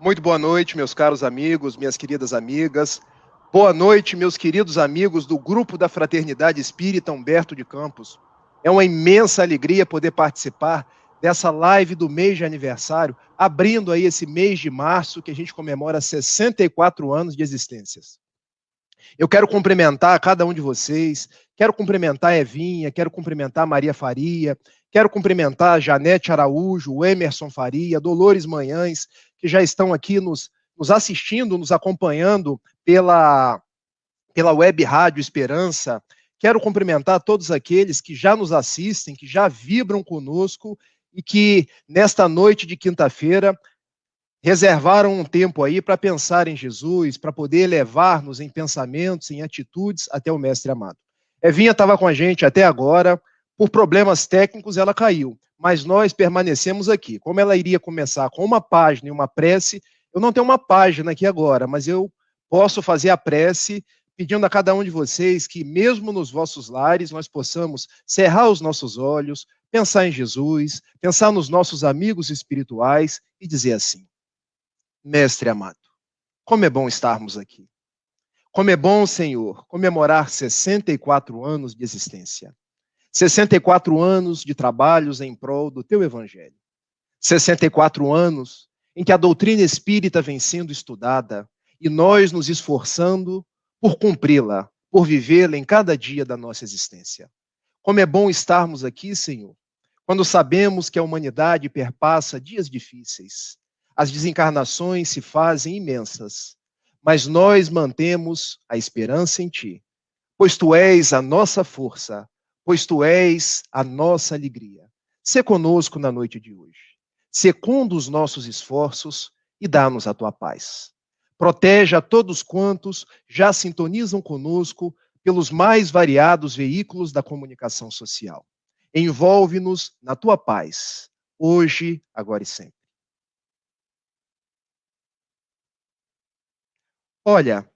Muito boa noite, meus caros amigos, minhas queridas amigas. Boa noite, meus queridos amigos do Grupo da Fraternidade Espírita Humberto de Campos. É uma imensa alegria poder participar dessa live do mês de aniversário, abrindo aí esse mês de março, que a gente comemora 64 anos de existências. Eu quero cumprimentar cada um de vocês, quero cumprimentar a Evinha, quero cumprimentar a Maria Faria, quero cumprimentar a Janete Araújo, o Emerson Faria, Dolores Manhães, que já estão aqui nos assistindo, nos acompanhando pela Web Rádio Esperança. Quero cumprimentar todos aqueles que já nos assistem, que já vibram conosco e que, nesta noite de quinta-feira, reservaram um tempo aí para pensar em Jesus, para poder levar-nos em pensamentos, em atitudes, até o Mestre amado. Evinha estava com a gente até agora, por problemas técnicos ela caiu, mas nós permanecemos aqui. Como ela iria começar com uma página e uma prece, eu não tenho uma página aqui agora, mas eu posso fazer a prece pedindo a cada um de vocês que, mesmo nos vossos lares, nós possamos cerrar os nossos olhos, pensar em Jesus, pensar nos nossos amigos espirituais e dizer assim: Mestre amado, como é bom estarmos aqui. Como é bom, Senhor, comemorar 64 anos de existência. 64 anos de trabalhos em prol do Teu Evangelho. 64 anos em que a doutrina espírita vem sendo estudada e nós nos esforçando por cumpri-la, por vivê-la em cada dia da nossa existência. Como é bom estarmos aqui, Senhor, quando sabemos que a humanidade perpassa dias difíceis. As desencarnações se fazem imensas, mas nós mantemos a esperança em Ti, pois Tu és a nossa força, pois Tu és a nossa alegria. Sê conosco na noite de hoje. Secunda os nossos esforços e dá-nos a Tua paz. Protege a todos quantos já sintonizam conosco pelos mais variados veículos da comunicação social. Envolve-nos na Tua paz, hoje, agora e sempre. Olha,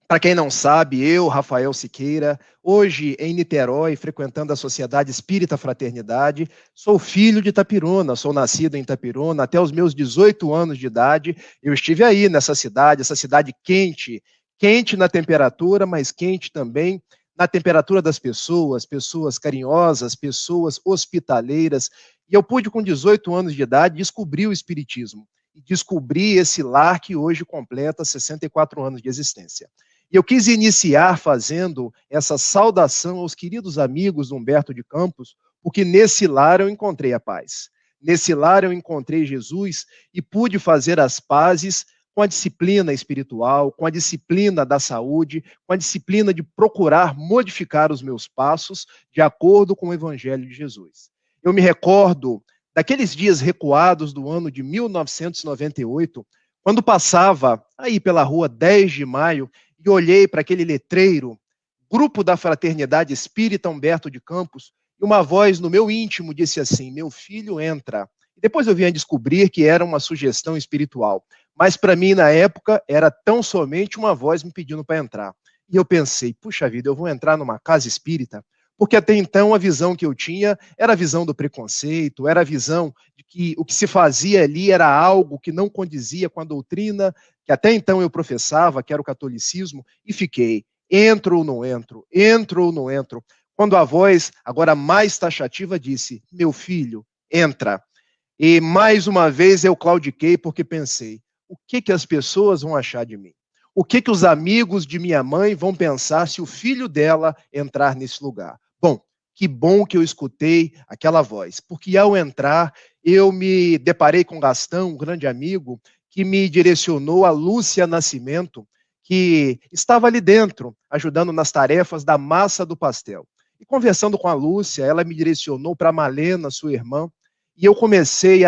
para quem não sabe, eu, Rafael Siqueira, hoje em Niterói, frequentando a Sociedade Espírita Fraternidade, sou filho de Itapiruna, sou nascido em Itapiruna, até os meus 18 anos de idade, eu estive aí nessa cidade, essa cidade quente, quente na temperatura, mas quente também na temperatura das pessoas, pessoas carinhosas, pessoas hospitaleiras, e eu pude, com 18 anos de idade, descobrir o Espiritismo, e descobrir esse lar que hoje completa 64 anos de existência. E eu quis iniciar fazendo essa saudação aos queridos amigos do Humberto de Campos, porque nesse lar eu encontrei a paz. Nesse lar eu encontrei Jesus e pude fazer as pazes com a disciplina espiritual, com a disciplina da saúde, com a disciplina de procurar modificar os meus passos de acordo com o Evangelho de Jesus. Eu me recordo daqueles dias recuados do ano de 1998, quando passava aí pela rua 10 de maio e olhei para aquele letreiro, Grupo da Fraternidade Espírita Humberto de Campos, e uma voz no meu íntimo disse assim: meu filho, entra. E depois eu vim a descobrir que era uma sugestão espiritual, mas para mim na época era tão somente uma voz me pedindo para entrar. E eu pensei, puxa vida, eu vou entrar numa casa espírita? Porque até então a visão que eu tinha era a visão do preconceito, era a visão de que o que se fazia ali era algo que não condizia com a doutrina que até então eu professava, que era o catolicismo, e fiquei, entro ou não entro, entro ou não entro. Quando a voz, agora mais taxativa, disse, meu filho, entra. E mais uma vez eu claudiquei porque pensei, o que as pessoas vão achar de mim? O que os amigos de minha mãe vão pensar se o filho dela entrar nesse lugar? Bom que eu escutei aquela voz, porque ao entrar, eu me deparei com Gastão, um grande amigo, que me direcionou a Lúcia Nascimento, que estava ali dentro, ajudando nas tarefas da massa do pastel. E conversando com a Lúcia, ela me direcionou para a Malena, sua irmã, e eu comecei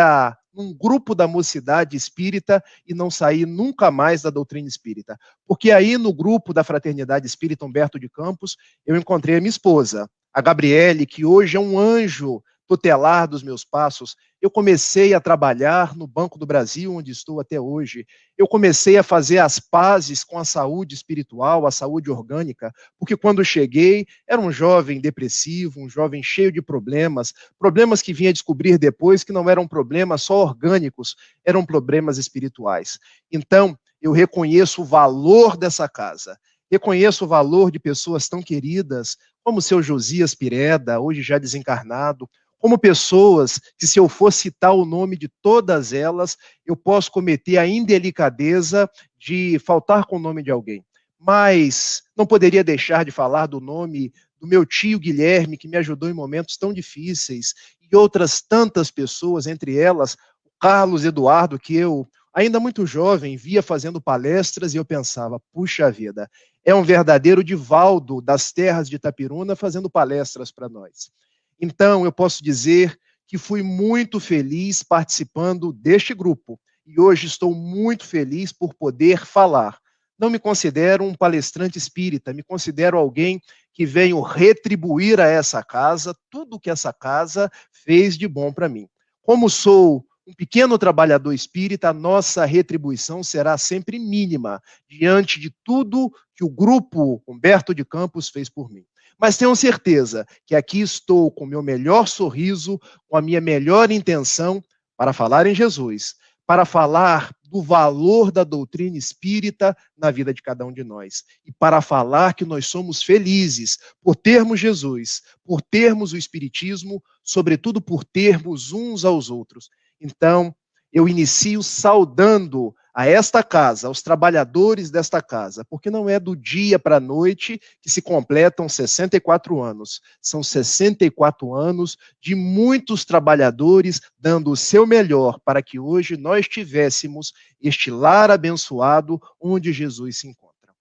um grupo da mocidade espírita e não saí nunca mais da doutrina espírita. Porque aí no grupo da Fraternidade Espírita Humberto de Campos, eu encontrei a minha esposa, a Gabriele, que hoje é um anjo tutelar dos meus passos, eu comecei a trabalhar no Banco do Brasil, onde estou até hoje. Eu comecei a fazer as pazes com a saúde espiritual, a saúde orgânica, porque quando cheguei, era um jovem depressivo, um jovem cheio de problemas, problemas que vinha descobrir depois que não eram problemas só orgânicos, eram problemas espirituais. Então, eu reconheço o valor dessa casa, reconheço o valor de pessoas tão queridas, como o seu Josias Pireda, hoje já desencarnado, como pessoas que, se eu for citar o nome de todas elas, eu posso cometer a indelicadeza de faltar com o nome de alguém. Mas não poderia deixar de falar do nome do meu tio Guilherme, que me ajudou em momentos tão difíceis, e outras tantas pessoas, entre elas o Carlos Eduardo, que eu, ainda muito jovem, via fazendo palestras e eu pensava, puxa vida, é um verdadeiro Divaldo das terras de Itapiruna fazendo palestras para nós. Então, eu posso dizer que fui muito feliz participando deste grupo e hoje estou muito feliz por poder falar. Não me considero um palestrante espírita, me considero alguém que venho retribuir a essa casa tudo o que essa casa fez de bom para mim. Como sou um pequeno trabalhador espírita, a nossa retribuição será sempre mínima diante de tudo que o grupo Humberto de Campos fez por mim. Mas tenham certeza que aqui estou com o meu melhor sorriso, com a minha melhor intenção para falar em Jesus, para falar do valor da doutrina espírita na vida de cada um de nós e para falar que nós somos felizes por termos Jesus, por termos o Espiritismo, sobretudo por termos uns aos outros. Então, eu inicio saudando a esta casa, aos trabalhadores desta casa, porque não é do dia para a noite que se completam 64 anos. São 64 anos de muitos trabalhadores dando o seu melhor para que hoje nós tivéssemos este lar abençoado onde Jesus se encontra.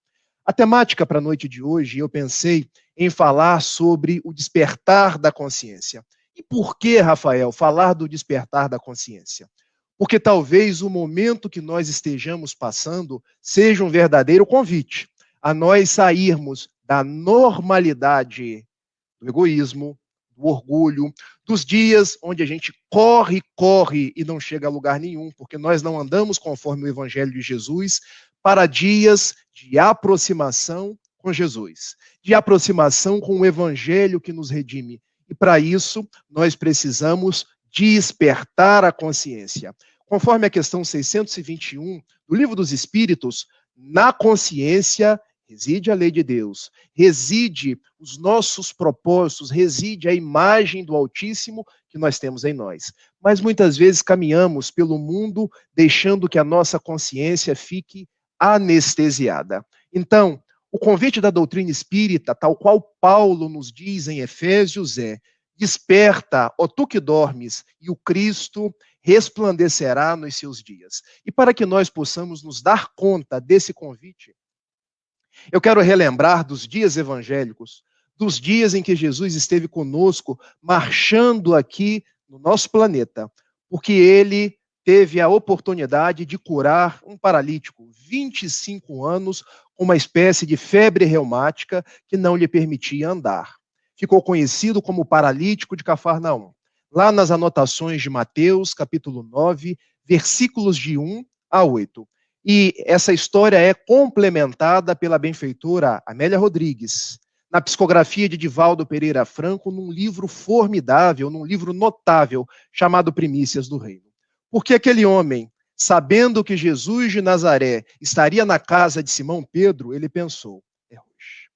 A temática para a noite de hoje, eu pensei em falar sobre o despertar da consciência. E por que, Rafael, falar do despertar da consciência? Porque talvez o momento que nós estejamos passando seja um verdadeiro convite a nós sairmos da normalidade do egoísmo, do orgulho, dos dias onde a gente corre, corre e não chega a lugar nenhum, porque nós não andamos conforme o Evangelho de Jesus, para dias de aproximação com Jesus, de aproximação com o Evangelho que nos redime. E para isso, nós precisamos despertar a consciência. Conforme a questão 621 do Livro dos Espíritos, na consciência reside a lei de Deus, reside os nossos propósitos, reside a imagem do Altíssimo que nós temos em nós. Mas muitas vezes caminhamos pelo mundo deixando que a nossa consciência fique anestesiada. Então, o convite da doutrina espírita, tal qual Paulo nos diz em Efésios, é: desperta, ó tu que dormes, e o Cristo resplandecerá nos seus dias. E para que nós possamos nos dar conta desse convite, eu quero relembrar dos dias evangélicos, dos dias em que Jesus esteve conosco, marchando aqui no nosso planeta, porque ele teve a oportunidade de curar um paralítico, 25 anos, com uma espécie de febre reumática que não lhe permitia andar. Ficou conhecido como paralítico de Cafarnaum. Lá nas anotações de Mateus, capítulo 9, versículos de 1 a 8. E essa história é complementada pela benfeitora Amélia Rodrigues, na psicografia de Divaldo Pereira Franco, num livro formidável, num livro notável, chamado Primícias do Reino. Porque aquele homem, sabendo que Jesus de Nazaré estaria na casa de Simão Pedro, ele pensou: é hoje.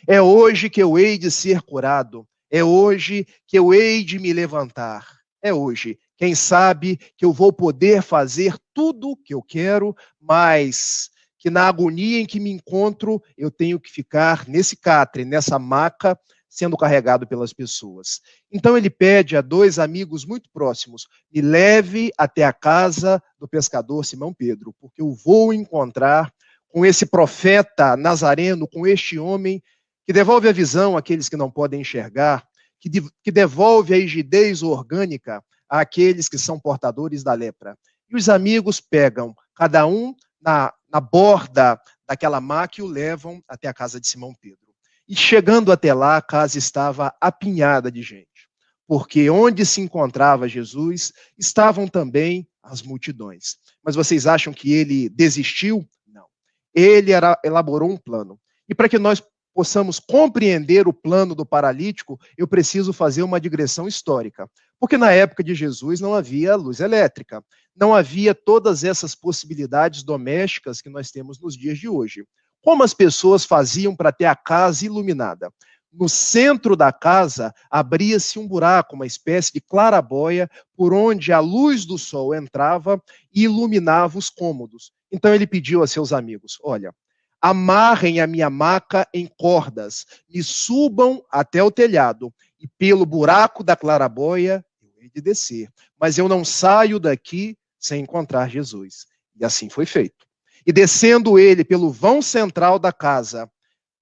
É hoje que eu hei de ser curado. É hoje que eu hei de me levantar. É hoje. Quem sabe que eu vou poder fazer tudo o que eu quero, mas que na agonia em que me encontro, eu tenho que ficar nesse catre, nessa maca, sendo carregado pelas pessoas. Então ele pede a dois amigos muito próximos: me leve até a casa do pescador Simão Pedro, porque eu vou encontrar com esse profeta nazareno, com este homem que devolve a visão àqueles que não podem enxergar, que devolve a rigidez orgânica àqueles que são portadores da lepra. E os amigos pegam, cada um na borda daquela maca, e o levam até a casa de Simão Pedro. E chegando até lá, a casa estava apinhada de gente. porque onde se encontrava Jesus, estavam também as multidões. Mas vocês acham que ele desistiu? Não. Ele elaborou um plano. E para que nós possamos compreender o plano do paralítico, eu preciso fazer uma digressão histórica. Porque na época de Jesus não havia luz elétrica, não havia todas essas possibilidades domésticas que nós temos nos dias de hoje. Como as pessoas faziam para ter a casa iluminada? No centro da casa abria-se um buraco, uma espécie de clarabóia, por onde a luz do sol entrava e iluminava os cômodos. Então ele pediu a seus amigos: olha, amarrem a minha maca em cordas, me subam até o telhado, e pelo buraco da clarabóia eu hei de descer. Mas eu não saio daqui sem encontrar Jesus. E assim foi feito. E descendo ele pelo vão central da casa,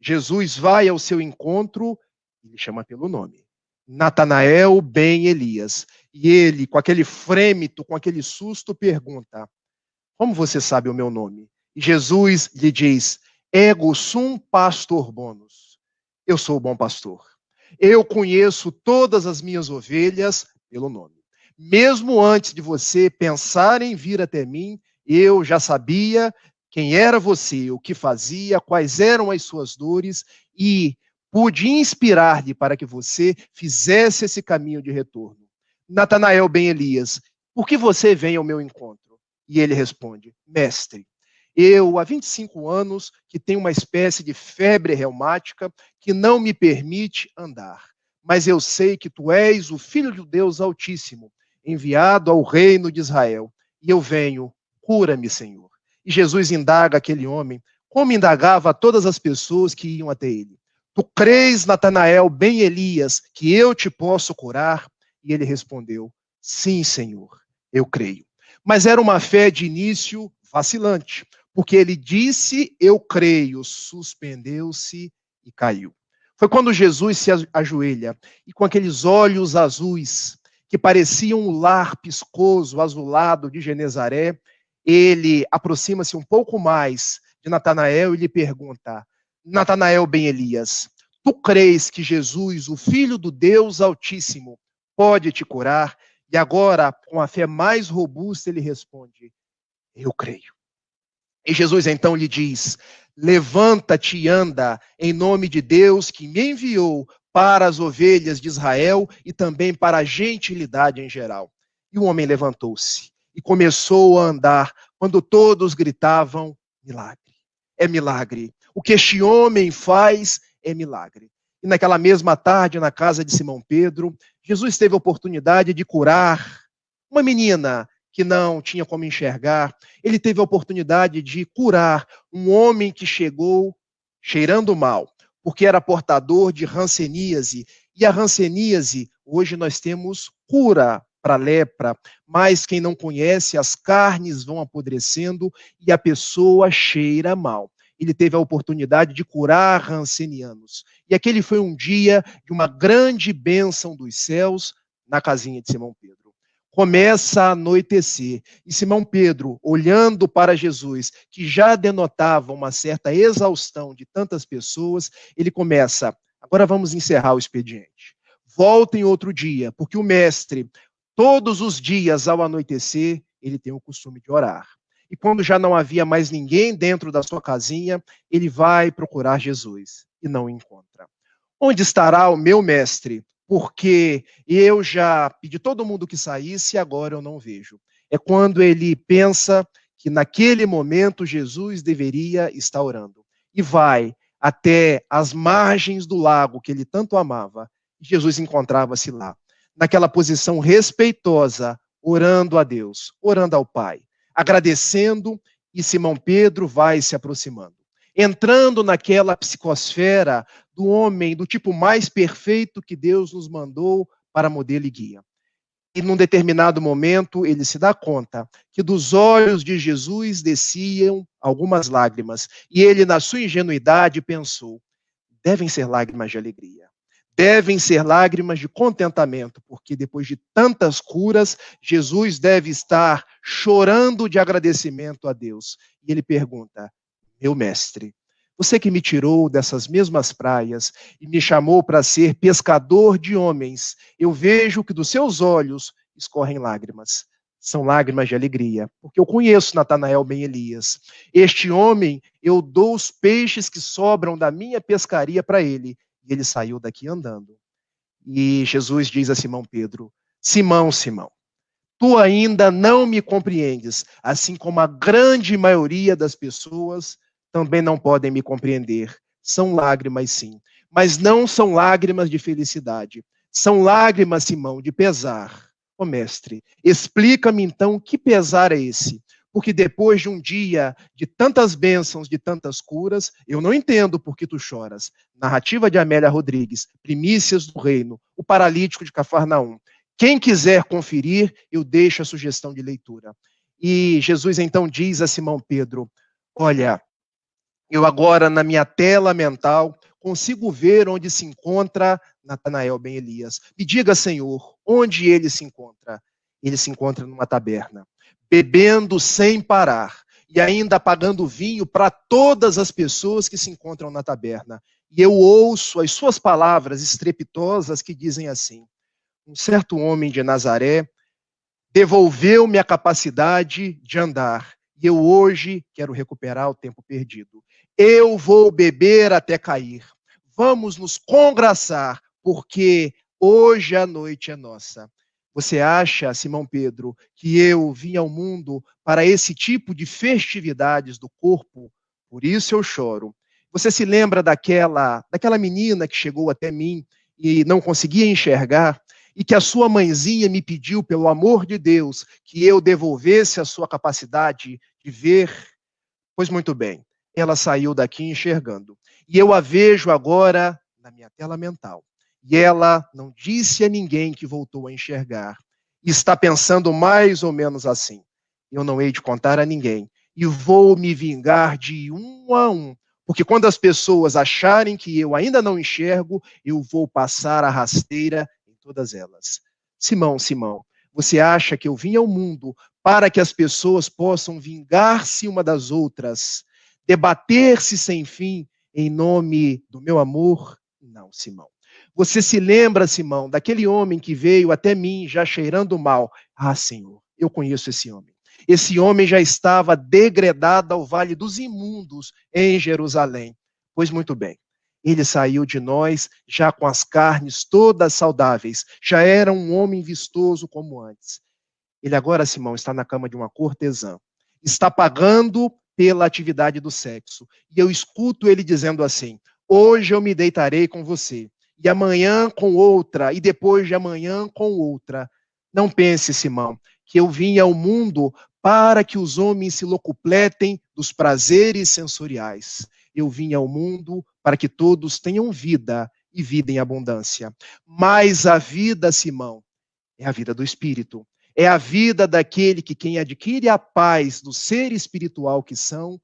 Jesus vai ao seu encontro e lhe chama pelo nome: Natanael ben Elias. E ele, com aquele frêmito, com aquele susto, pergunta: como você sabe o meu nome? E Jesus lhe diz: ego sum pastor bonus. Eu sou o bom pastor. Eu conheço todas as minhas ovelhas pelo nome. Mesmo antes de você pensar em vir até mim, eu já sabia quem era você, o que fazia, quais eram as suas dores e pude inspirar-lhe para que você fizesse esse caminho de retorno. Natanael ben Elias, por que você vem ao meu encontro? E ele responde: mestre, eu, há 25 anos, que tenho uma espécie de febre reumática que não me permite andar. Mas eu sei que tu és o Filho de Deus Altíssimo, enviado ao reino de Israel. E eu venho, cura-me, Senhor. E Jesus indaga aquele homem, como indagava a todas as pessoas que iam até ele: tu crês, Natanael, ben Elias, que eu te posso curar? E ele respondeu: sim, Senhor, eu creio. Mas era uma fé de início vacilante, porque ele disse, eu creio, suspendeu-se e caiu. Foi quando Jesus se ajoelha e com aqueles olhos azuis, que pareciam um lar piscoso, azulado de Genezaré, ele aproxima-se um pouco mais de Natanael e lhe pergunta: Natanael ben Elias, tu crês que Jesus, o Filho do Deus Altíssimo, pode te curar? E agora, com a fé mais robusta, ele responde: eu creio. E Jesus então lhe diz: levanta-te e anda, em nome de Deus que me enviou para as ovelhas de Israel e também para a gentilidade em geral. E o homem levantou-se e começou a andar, quando todos gritavam: milagre, é milagre. O que este homem faz é milagre. E naquela mesma tarde, na casa de Simão Pedro, Jesus teve a oportunidade de curar uma menina que não tinha como enxergar. Ele teve a oportunidade de curar um homem que chegou cheirando mal, porque era portador de hanseníase. E a hanseníase, hoje nós temos cura para a lepra, mas quem não conhece, as carnes vão apodrecendo e a pessoa cheira mal. Ele teve a oportunidade de curar hansenianos. E aquele foi um dia de uma grande bênção dos céus na casinha de Simão Pedro. Começa a anoitecer, e Simão Pedro, olhando para Jesus, que já denotava uma certa exaustão de tantas pessoas, ele começa: agora vamos encerrar o expediente. Voltem outro dia, porque o mestre, todos os dias ao anoitecer, ele tem o costume de orar. E quando já não havia mais ninguém dentro da sua casinha, ele vai procurar Jesus e não o encontra. Onde estará o meu mestre? Porque eu já pedi todo mundo que saísse e agora eu não vejo. É quando ele pensa que naquele momento Jesus deveria estar orando. E vai até as margens do lago que ele tanto amava. Jesus encontrava-se lá, naquela posição respeitosa, orando a Deus, orando ao Pai, agradecendo, e Simão Pedro vai se aproximando, entrando naquela psicosfera do homem, do tipo mais perfeito que Deus nos mandou para modelo e guia. E num determinado momento, ele se dá conta que dos olhos de Jesus desciam algumas lágrimas. E ele, na sua ingenuidade, pensou: devem ser lágrimas de alegria. Devem ser lágrimas de contentamento, porque depois de tantas curas, Jesus deve estar chorando de agradecimento a Deus. E ele pergunta: meu mestre, Você que me tirou dessas mesmas praias e me chamou para ser pescador de homens, eu vejo que dos seus olhos escorrem lágrimas. São lágrimas de alegria, porque eu conheço Natanael ben Elias. Este homem, eu dou os peixes que sobram da minha pescaria para ele, e ele saiu daqui andando. E Jesus diz a Simão Pedro: Simão, Simão, tu ainda não me compreendes, assim como a grande maioria das pessoas também não podem me compreender. São lágrimas, sim, mas não são lágrimas de felicidade. São lágrimas, Simão, de pesar. Ó mestre, explica-me então que pesar é esse? Porque depois de um dia de tantas bênçãos, de tantas curas, eu não entendo por que tu choras. Narrativa de Amélia Rodrigues, Primícias do Reino, o paralítico de Cafarnaum. Quem quiser conferir, eu deixo a sugestão de leitura. E Jesus então diz a Simão Pedro: olha, eu agora na minha tela mental consigo ver onde se encontra Natanael ben Elias. Me diga, Senhor, onde ele se encontra? Ele se encontra numa taberna, bebendo sem parar e ainda pagando vinho para todas as pessoas que se encontram na taberna. E eu ouço as suas palavras estrepitosas que dizem assim: um certo homem de Nazaré devolveu-me a capacidade de andar. E eu hoje quero recuperar o tempo perdido. Eu vou beber até cair. Vamos nos congraçar, porque hoje a noite é nossa. Você acha, Simão Pedro, que eu vim ao mundo para esse tipo de festividades do corpo? Por isso eu choro. Você se lembra daquela menina que chegou até mim e não conseguia enxergar? E que a sua mãezinha me pediu, pelo amor de Deus, que eu devolvesse a sua capacidade de ver? Pois muito bem, ela saiu daqui enxergando. E eu a vejo agora na minha tela mental. E ela não disse a ninguém que voltou a enxergar. E está pensando mais ou menos assim: eu não hei de contar a ninguém. E vou me vingar de um a um. Porque quando as pessoas acharem que eu ainda não enxergo, eu vou passar a rasteira em todas elas. Simão, Simão, você acha que eu vim ao mundo para que as pessoas possam vingar-se uma das outras, debater-se sem fim em nome do meu amor? Não, Simão. Você se lembra, Simão, daquele homem que veio até mim já cheirando mal? Ah, Senhor, eu conheço esse homem. Esse homem já estava degradado ao vale dos imundos em Jerusalém. Pois muito bem, ele saiu de nós já com as carnes todas saudáveis, já era um homem vistoso como antes. Ele agora, Simão, está na cama de uma cortesã. Está pagando pela atividade do sexo. E eu escuto ele dizendo assim: hoje eu me deitarei com você, e amanhã com outra, e depois de amanhã com outra. Não pense, Simão, que eu vim ao mundo para que os homens se locupletem dos prazeres sensoriais. Eu vim ao mundo para que todos tenham vida e vida em abundância. Mas a vida, Simão, é a vida do espírito. É a vida daquele que quem adquire a paz do ser espiritual que são,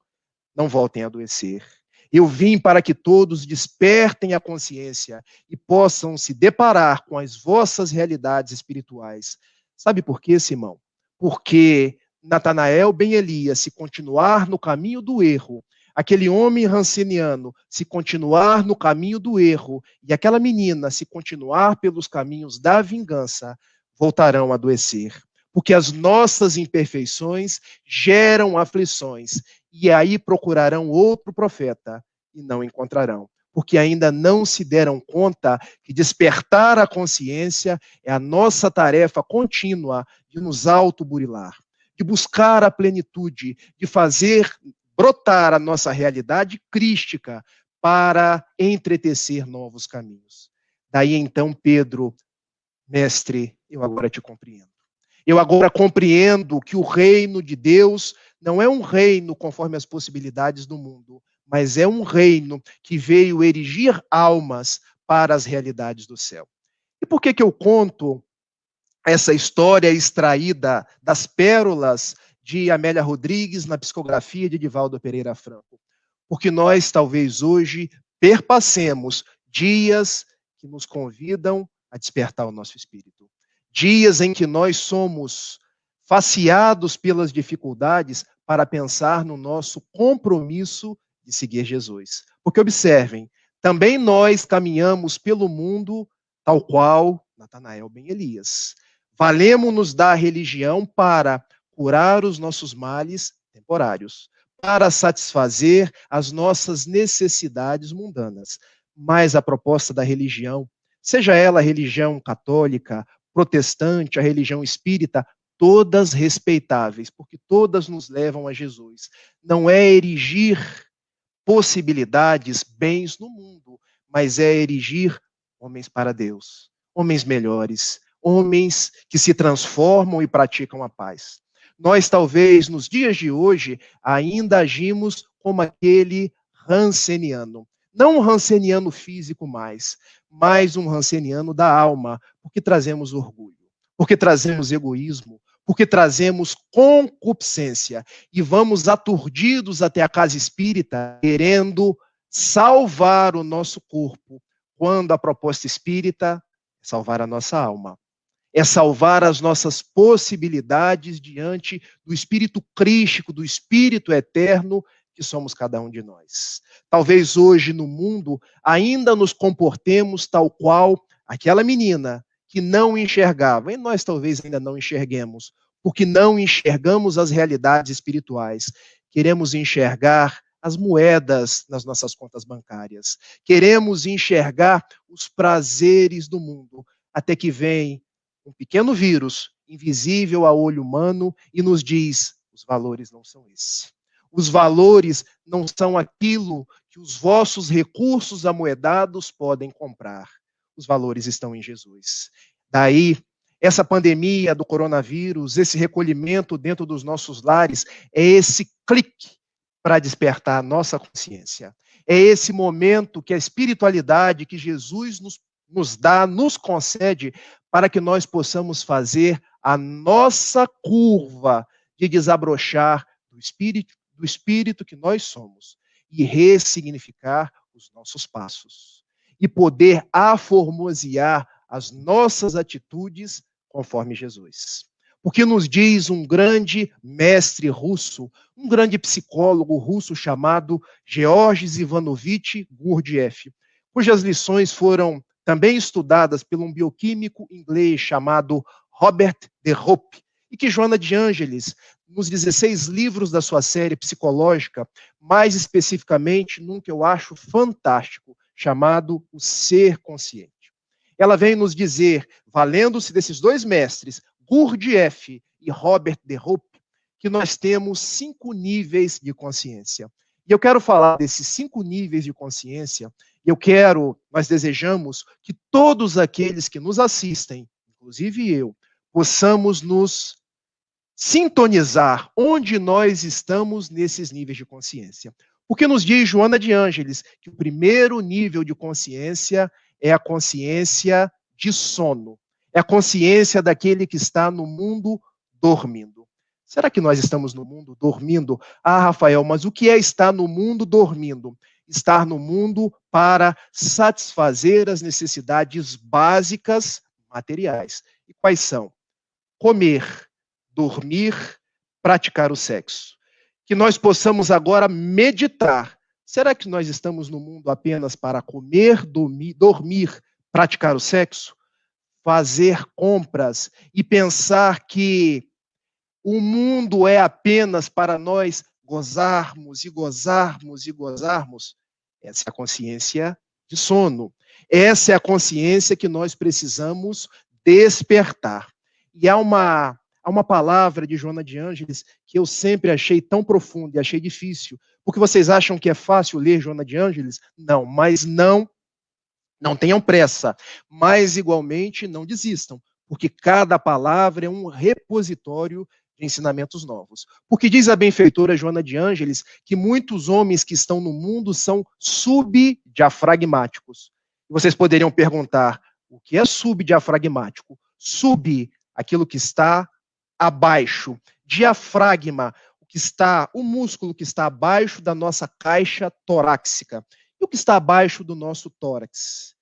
não voltem a adoecer. Eu vim para que todos despertem a consciência e possam se deparar com as vossas realidades espirituais. Sabe por quê, Simão? Porque Natanael ben Elias, se continuar no caminho do erro, aquele homem ranceniano, se continuar no caminho do erro, e aquela menina, se continuar pelos caminhos da vingança, voltarão a adoecer. Porque as nossas imperfeições geram aflições, e aí procurarão outro profeta e não encontrarão. Porque ainda não se deram conta que despertar a consciência é a nossa tarefa contínua de nos autoburilar, de buscar a plenitude, de fazer brotar a nossa realidade crística para entretecer novos caminhos. Daí então Pedro: mestre, eu agora te compreendo. Eu agora compreendo que o reino de Deus não é um reino conforme as possibilidades do mundo, mas é um reino que veio erigir almas para as realidades do céu. E por que eu conto essa história extraída das pérolas de Amélia Rodrigues na psicografia de Divaldo Pereira Franco? Porque nós, talvez hoje, perpassemos dias que nos convidam a despertar o nosso espírito. Dias em que nós somos faceados pelas dificuldades para pensar no nosso compromisso de de seguir Jesus. Porque observem, também nós caminhamos pelo mundo tal qual Natanael ben Elias. Valemos-nos da religião para curar os nossos males temporários, para satisfazer as nossas necessidades mundanas. Mas a proposta da religião, seja ela a religião católica, protestante, a religião espírita, todas respeitáveis, porque todas nos levam a Jesus. Não é erigir possibilidades, bens no mundo, mas é erigir homens para Deus, homens melhores, homens que se transformam e praticam a paz. Nós, talvez, nos dias de hoje, ainda agimos como aquele ranceniano. Não um ranceniano físico mais, mas um ranceniano da alma, porque trazemos orgulho, porque trazemos egoísmo, porque trazemos concupiscência e vamos aturdidos até a casa espírita, querendo salvar o nosso corpo, quando a proposta espírita é salvar a nossa alma. É salvar as nossas possibilidades diante do Espírito crístico, do Espírito eterno que somos cada um de nós. Talvez hoje no mundo ainda nos comportemos tal qual aquela menina que não enxergava, e nós talvez ainda não enxerguemos, porque não enxergamos as realidades espirituais. Queremos enxergar as moedas nas nossas contas bancárias. Queremos enxergar os prazeres do mundo, até que vem um pequeno vírus, invisível a olho humano, e nos diz: os valores não são esses. Os valores não são aquilo que os vossos recursos amoedados podem comprar. Os valores estão em Jesus. Daí, essa pandemia do coronavírus, esse recolhimento dentro dos nossos lares, é esse clique para despertar a nossa consciência. É esse momento que a espiritualidade que Jesus nos dá, nos concede, para que nós possamos fazer a nossa curva de desabrochar do espírito que nós somos e ressignificar os nossos passos e poder aformosear as nossas atitudes conforme Jesus. Porque nos diz um grande mestre russo, um grande psicólogo russo chamado Georges Ivanovich Gurdjieff, cujas lições foram também estudadas por um bioquímico inglês chamado Robert de Hoppe, e que Joana de Ângeles, nos 16 livros da sua série psicológica, mais especificamente num que eu acho fantástico, chamado O Ser Consciente. Ela vem nos dizer, valendo-se desses dois mestres, Gurdjieff e Robert de Hoppe, que nós temos 5 níveis de consciência. E eu quero falar desses 5 níveis de consciência. Nós desejamos que todos aqueles que nos assistem, inclusive eu, possamos nos sintonizar onde nós estamos nesses níveis de consciência. Porque nos diz Joana de Ângeles que o primeiro nível de consciência é a consciência de sono. É a consciência daquele que está no mundo dormindo. Será que nós estamos no mundo dormindo? Ah, Rafael, mas o que é estar no mundo dormindo? Estar no mundo para satisfazer as necessidades básicas materiais. E quais são? Comer, dormir, praticar o sexo. Que nós possamos agora meditar. Será que nós estamos no mundo apenas para comer, dormir, praticar o sexo? Fazer compras e pensar que o mundo é apenas para nós gozarmos e gozarmos e gozarmos? Essa é a consciência de sono. Essa é a consciência que nós precisamos despertar. E há uma palavra de Joana de Ângeles que eu sempre achei tão profunda e achei difícil. Porque vocês acham que é fácil ler Joana de Ângeles? Não, mas não tenham pressa. Mas, igualmente, não desistam. Porque cada palavra é um repositório de ensinamentos novos. Porque diz a benfeitora Joana de Ângeles que muitos homens que estão no mundo são subdiafragmáticos. E vocês poderiam perguntar, o que é subdiafragmático? Aquilo que está abaixo. Diafragma, o músculo que está abaixo da nossa caixa torácica. E o que está abaixo do nosso tórax?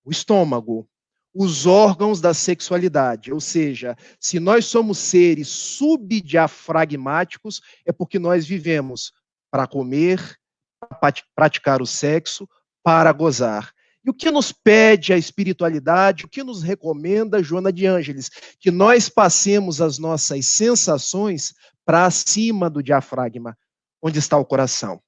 O estômago. Os órgãos da sexualidade. Ou seja, se nós somos seres subdiafragmáticos, é porque nós vivemos para comer, praticar o sexo, para gozar. E o que nos pede a espiritualidade, o que nos recomenda Joana de Ângeles? Que nós passemos as nossas sensações para cima do diafragma, onde está o coração.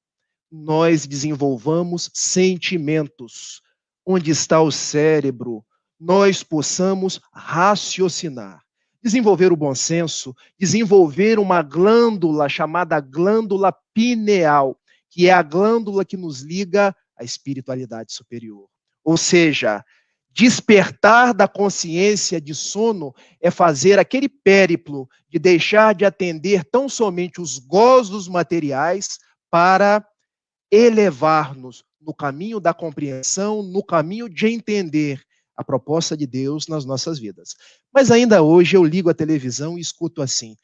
Nós desenvolvamos sentimentos, onde está o cérebro, nós possamos raciocinar, desenvolver o bom senso, desenvolver uma glândula chamada glândula pineal, que é a glândula que nos liga à espiritualidade superior. Ou seja, despertar da consciência de sono é fazer aquele périplo de deixar de atender tão somente os gozos materiais para elevar-nos no caminho da compreensão, no caminho de entender a proposta de Deus nas nossas vidas. Mas ainda hoje eu ligo a televisão e escuto assim: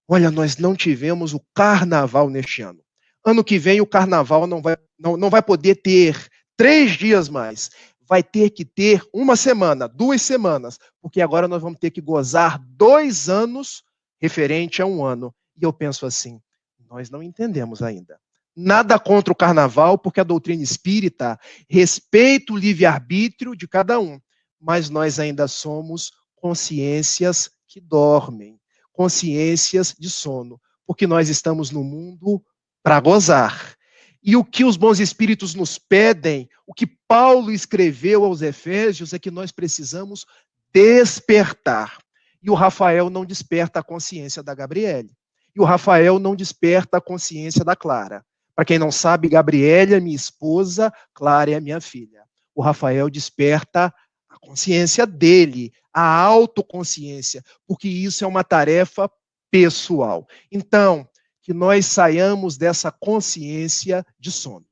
olha, nós não tivemos o carnaval neste ano. Ano que vem o carnaval não vai poder ter 3 dias mais. Vai ter que ter 1 semana, 2 semanas, porque agora nós vamos ter que gozar 2 anos referente a 1 ano. E eu penso assim, nós não entendemos ainda. Nada contra o carnaval, porque a doutrina espírita respeita o livre-arbítrio de cada um, mas nós ainda somos consciências que dormem, consciências de sono, porque nós estamos no mundo para gozar. E o que os bons espíritos nos pedem, o que Paulo escreveu aos Efésios, é que nós precisamos despertar. E o Rafael não desperta a consciência da Gabriele. E o Rafael não desperta a consciência da Clara. Para quem não sabe, Gabriele é minha esposa, Clara é minha filha. O Rafael desperta a consciência dele, a autoconsciência, porque isso é uma tarefa pessoal. Então, que nós saiamos dessa consciência de sono.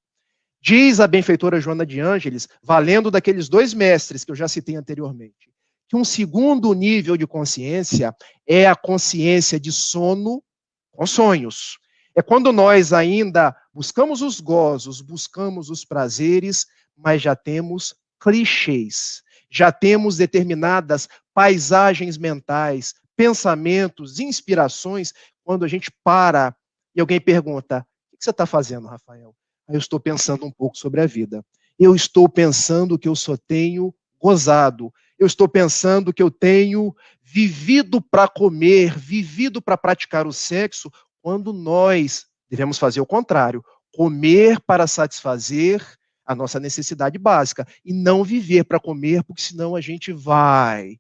Diz a benfeitora Joana de Ângeles, valendo daqueles 2 mestres que eu já citei anteriormente, que um segundo nível de consciência é a consciência de sono com sonhos. É quando nós ainda buscamos os gozos, buscamos os prazeres, mas já temos clichês, já temos determinadas paisagens mentais, pensamentos, inspirações, quando a gente para e alguém pergunta, o que você está fazendo, Rafael? Eu estou pensando um pouco sobre a vida. Eu estou pensando que eu só tenho gozado. Eu estou pensando que eu tenho vivido para comer, vivido para praticar o sexo, quando nós devemos fazer o contrário, comer para satisfazer a nossa necessidade básica e não viver para comer, porque senão a gente vai.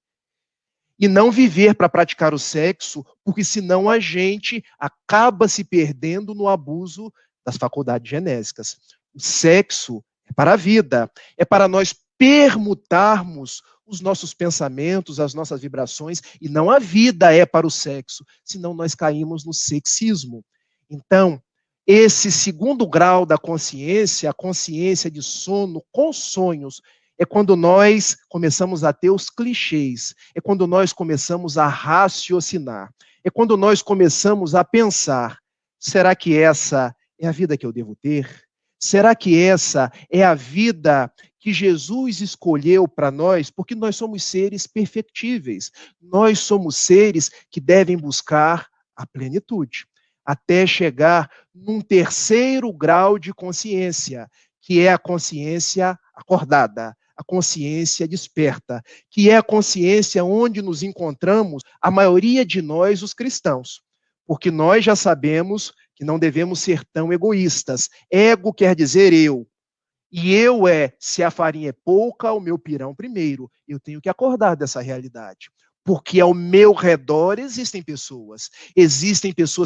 E não viver para praticar o sexo, porque senão a gente acaba se perdendo no abuso das faculdades genésicas. O sexo é para a vida, é para nós permutarmos os nossos pensamentos, as nossas vibrações, e não a vida é para o sexo, senão nós caímos no sexismo. Então, esse segundo grau da consciência, a consciência de sono com sonhos, é quando nós começamos a ter os clichês, é quando nós começamos a raciocinar, é quando nós começamos a pensar, será que essa é a vida que eu devo ter? Será que essa é a vida que Jesus escolheu para nós? Porque nós somos seres perfectíveis, nós somos seres que devem buscar a plenitude, até chegar num terceiro grau de consciência, que é a consciência acordada, a consciência desperta, que é a consciência onde nos encontramos, a maioria de nós, os cristãos. Porque nós já sabemos que não devemos ser tão egoístas. Ego quer dizer eu. E eu se a farinha é pouca, o meu pirão primeiro. Eu tenho que acordar dessa realidade. Porque ao meu redor existem pessoas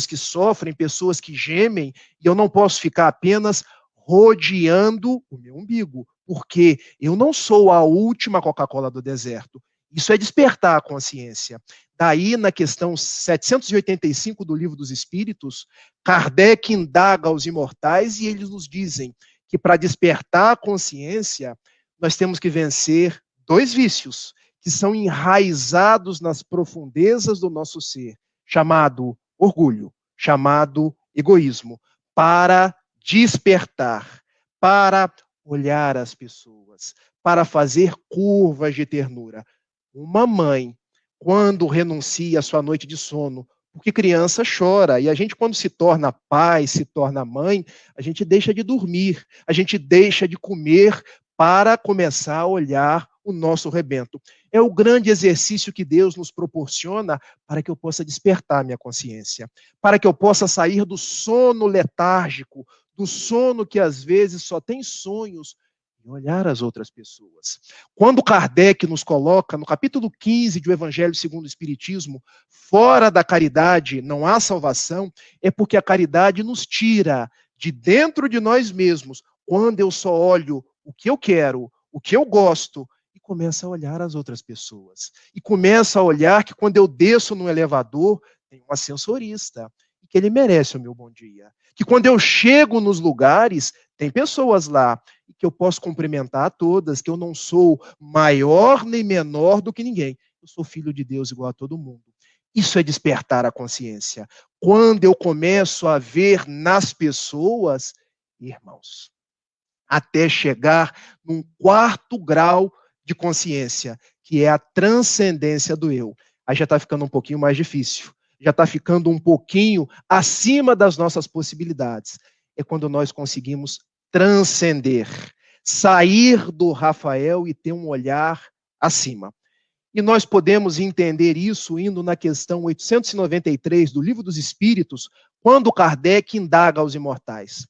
que sofrem, pessoas que gemem, e eu não posso ficar apenas rodeando o meu umbigo, porque eu não sou a última Coca-Cola do deserto. Isso é despertar a consciência. Daí, na questão 785 do Livro dos Espíritos, Kardec indaga aos imortais e eles nos dizem que para despertar a consciência, nós temos que vencer 2 vícios que são enraizados nas profundezas do nosso ser, chamado orgulho, chamado egoísmo, para despertar, para olhar as pessoas, para fazer curvas de ternura. Uma mãe, quando renuncia à sua noite de sono, Porque criança chora, e a gente, quando se torna pai, se torna mãe, a gente deixa de dormir, a gente deixa de comer para começar a olhar o nosso rebento. É o grande exercício que Deus nos proporciona para que eu possa despertar minha consciência, para que eu possa sair do sono letárgico, do sono que às vezes só tem sonhos, e olhar as outras pessoas. Quando Kardec nos coloca, no capítulo 15 do Evangelho segundo o Espiritismo, fora da caridade não há salvação, é porque a caridade nos tira de dentro de nós mesmos, quando eu só olho o que eu quero, o que eu gosto, e começo a olhar as outras pessoas. E começo a olhar que quando eu desço no elevador, tem um ascensorista, e que ele merece o meu bom dia. Que quando eu chego nos lugares, tem pessoas lá, e que eu posso cumprimentar a todas, que eu não sou maior nem menor do que ninguém. Eu sou filho de Deus igual a todo mundo. Isso é despertar a consciência. Quando eu começo a ver nas pessoas, irmãos, até chegar num quarto grau de consciência, que é a transcendência do eu. Aí já está ficando um pouquinho mais difícil. Já está ficando um pouquinho acima das nossas possibilidades. É quando nós conseguimos transcender, sair do Rafael e ter um olhar acima. E nós podemos entender isso indo na questão 893 do Livro dos Espíritos, quando Kardec indaga aos imortais: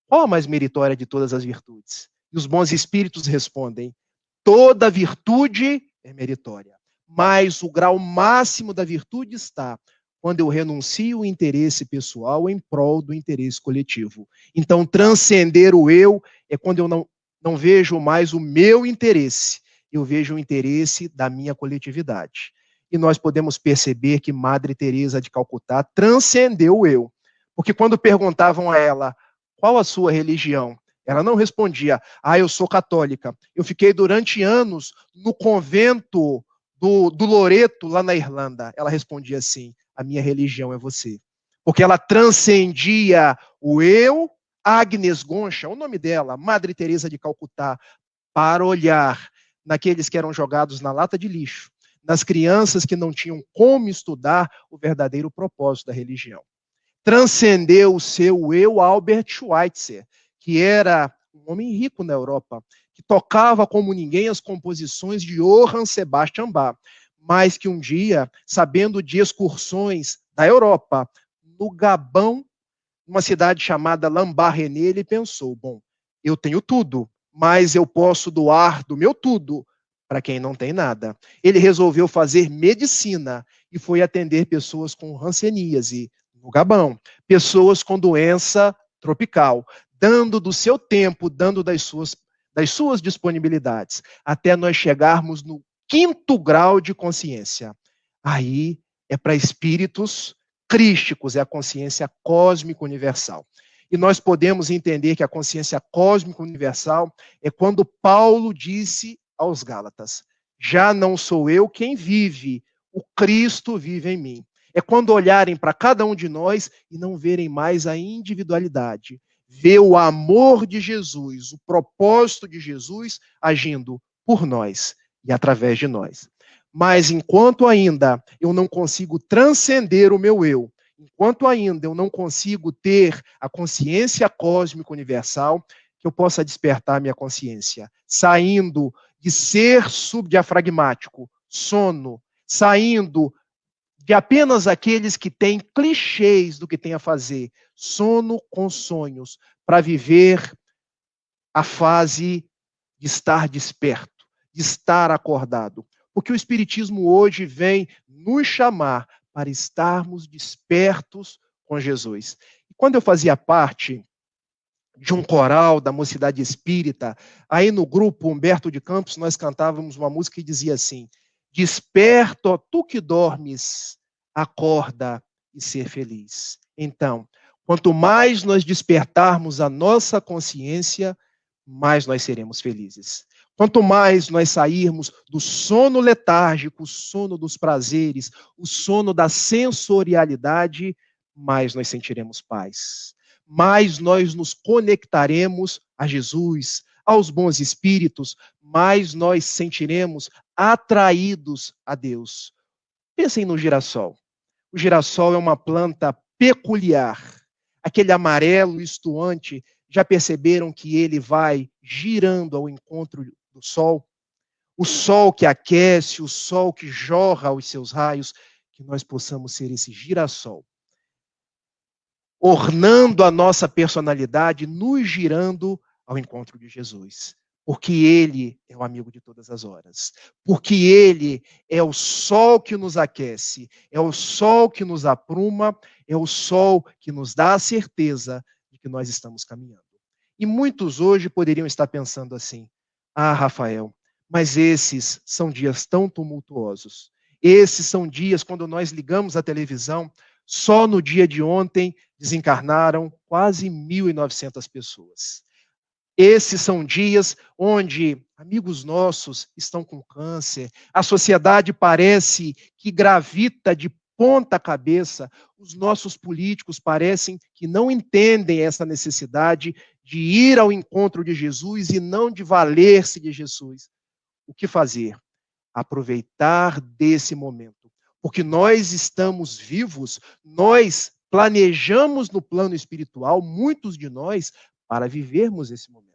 qual a mais meritória de todas as virtudes? E os bons espíritos respondem: toda virtude é meritória, mas o grau máximo da virtude está quando eu renuncio o interesse pessoal em prol do interesse coletivo. Então, transcender o eu é quando eu não vejo mais o meu interesse, eu vejo o interesse da minha coletividade. E nós podemos perceber que Madre Teresa de Calcutá transcendeu o eu, porque quando perguntavam a ela qual a sua religião, ela não respondia: eu sou católica. Eu fiquei durante anos no convento do Loreto, lá na Irlanda. Ela respondia assim: a minha religião é você. Porque ela transcendia o eu. Agnes Goncha, o nome dela, Madre Teresa de Calcutá, para olhar naqueles que eram jogados na lata de lixo, nas crianças que não tinham como estudar o verdadeiro propósito da religião. Transcendeu o seu eu Albert Schweitzer, que era um homem rico na Europa, que tocava como ninguém as composições de Johann Sebastian Bach, mas que um dia, sabendo de excursões da Europa, no Gabão, numa cidade chamada Lambaréné, ele pensou: bom, eu tenho tudo, mas eu posso doar do meu tudo para quem não tem nada. Ele resolveu fazer medicina e foi atender pessoas com hanseníase no Gabão, pessoas com doença tropical, dando do seu tempo, dando das suas disponibilidades, até nós chegarmos no 5º grau de consciência. Aí é para espíritos crísticos, é a consciência cósmica universal. E nós podemos entender que a consciência cósmica universal é quando Paulo disse aos Gálatas: já não sou eu quem vive, o Cristo vive em mim. É quando olharem para cada um de nós e não verem mais a individualidade, ver o amor de Jesus, o propósito de Jesus agindo por nós e através de nós. Mas enquanto ainda eu não consigo transcender o meu eu, enquanto ainda eu não consigo ter a consciência cósmica universal, que eu possa despertar minha consciência, saindo de ser subdiafragmático, sono, saindo de apenas aqueles que têm clichês do que tem a fazer, sono com sonhos, para viver a fase de estar desperto, de estar acordado. Porque o Espiritismo hoje vem nos chamar para estarmos despertos com Jesus. E quando eu fazia parte de um coral da Mocidade Espírita, aí no grupo Humberto de Campos, nós cantávamos uma música que dizia assim: desperta, ó, tu que dormes, acorda e ser feliz. Então, quanto mais nós despertarmos a nossa consciência, mais nós seremos felizes. Quanto mais nós sairmos do sono letárgico, o sono dos prazeres, o sono da sensorialidade, mais nós sentiremos paz. Mais nós nos conectaremos a Jesus, aos bons espíritos, mais nós sentiremos atraídos a Deus. Pensem no girassol. O girassol é uma planta peculiar. Aquele amarelo estuante, já perceberam que ele vai girando ao encontro do sol? O sol que aquece, o sol que jorra os seus raios, que nós possamos ser esse girassol, ornando a nossa personalidade, nos girando ao encontro de Jesus. Porque Ele é o amigo de todas as horas. Porque Ele é o sol que nos aquece, é o sol que nos apruma, é o sol que nos dá a certeza de que nós estamos caminhando. E muitos hoje poderiam estar pensando assim: ah, Rafael, mas esses são dias tão tumultuosos. Esses são dias quando nós ligamos a televisão, só no dia de ontem desencarnaram quase 1.900 pessoas. Esses são dias onde amigos nossos estão com câncer, a sociedade parece que gravita de ponta cabeça, os nossos políticos parecem que não entendem essa necessidade de ir ao encontro de Jesus e não de valer-se de Jesus. O que fazer? Aproveitar desse momento, porque nós estamos vivos, nós planejamos no plano espiritual, muitos de nós, para vivermos esse momento.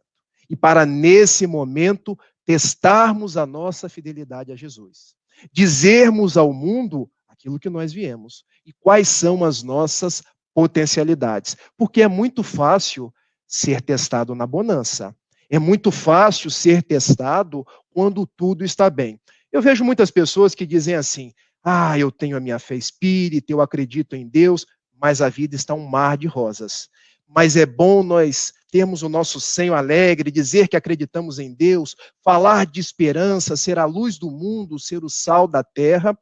E para, nesse momento, testarmos a nossa fidelidade a Jesus. Dizermos ao mundo aquilo que nós viemos e quais são as nossas potencialidades. Porque é muito fácil ser testado na bonança. É muito fácil ser testado quando tudo está bem. Eu vejo muitas pessoas que dizem assim: ah, eu tenho a minha fé espírita, eu acredito em Deus, mas a vida está um mar de rosas. Mas é bom nós termos o nosso senho alegre, dizer que acreditamos em Deus, falar de esperança, ser a luz do mundo, ser o sal da terra,